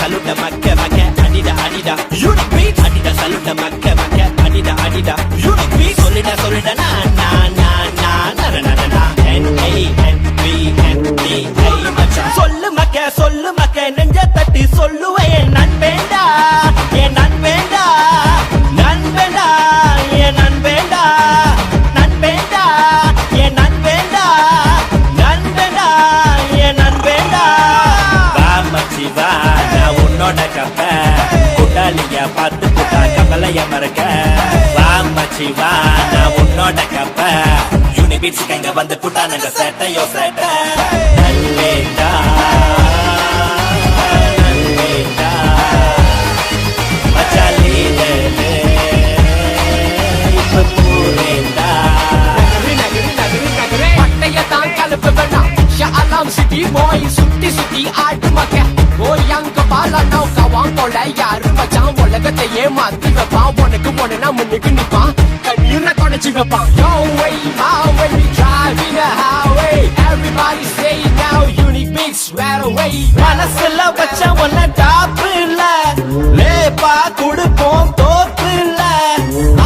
salute Macca Macca Adida Adida Unique beat Adida salute Macca Macca Adida Adida Unique beat Solida Solida na na na na na na na na N-A-N-B-N-D-A மச்சான் சொல்லு Macca நெஞ்ச தட்டி சொல்லுவேன் நண்பேண்டா என் நண்பேண்டா நண்பேண்டா என் நண்பேண்டா நண்பேண்டா என் நண்பேண்டா நண்பேண்டா என் நண்பேண்டா வா மச்சி வா நான் உன்னோட கப்ப கூட்டாளிய பார்த்து கூட்டா கப்பலைய மறக்க வா மச்சி வா நான் உன்னோட கப்ப யூனிபீட்ஸ் எங்க வந்து கூட்டா நாங்க சேட்டையோ சேட்டை நண்பேண்டா City boy சுத்தி சுத்தி ஆட்டு மக்க ஓயாங்க பாலா நௌகா வாங்கோல யாரு மச்சான் உலகத்தை ஏமாத்தி வைப்பான் உனக்கு ஒன்னா முன்னுக்கு நிப்பான் கண்ணீரை தொடச்சி வைப்பான் Yo way my way we driving the highway everybody say now unique beats right away மனசுல வச்ச ஒன்ன டாப் இல்ல லேப்பா குடுப்போம் தோப்பு இல்ல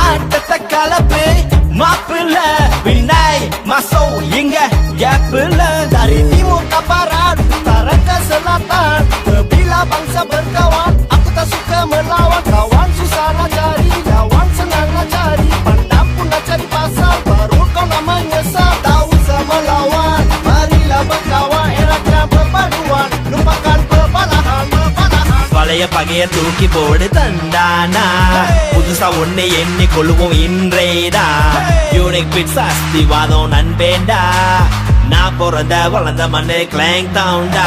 ஆட்டத்தை கலப்பு மாப்பிள்ள விநாய் மசோ இங்க கேப் இல்ல dari timur ke barat utara ke selatan bila bangsa berkawan aku tak suka melawan kawan susah nak cari kawan senang nak cari pandang pun nak cari pasal baru kau nak menyesal tak usah melawan marilah berkawan eratkan perpaduan lupakan perbalahan பழைய பகைய தூக்கி போடு தந்தானா புதுசா ஒண்ணு எண்ணி கொள்வோம் இன்றேடா unique bits அஸ்திவாதம் நண்பேண்டா நான் பிறந்த வளர்ந்த மண்ணு கிளாங் டவுன்டா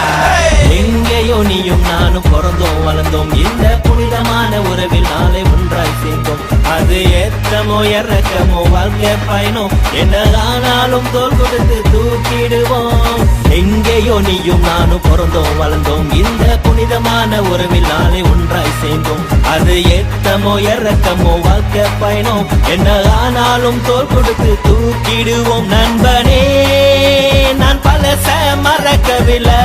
எங்கேயோ நீயும் நானும் பிறந்தோம் வளர்ந்தோம் இந்த புனிதமான உறவில் நாளை ஒன்றாய் சேர்ந்தோம் அது ஏற்றமோ இறக்கமோ வாழ்க்கை பயணம் என்னதானாலும் தோல் கொடுத்து தூக்கிடுவோம் எங்கேயோ நீயும் நானும் பிறந்தோம் வளர்ந்தோம் இந்த புனிதமான உறவில் நாளை ஒன்றாய் சேர்ந்தோம் அது ஏற்றமோ இறக்கமோ வாழ்க்கை பயணம் என்னதானாலும் தோல் கொடுத்து தூக்கிடுவோம் நண்பனே நான் பழச மறக்கவில்லை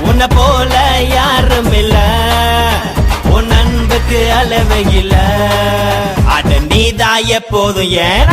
உன்னை போல யாரும் இல்ல உன் அன்புக்கு அளவு இல்ல அட நீதான் எப்போதும் ஏன்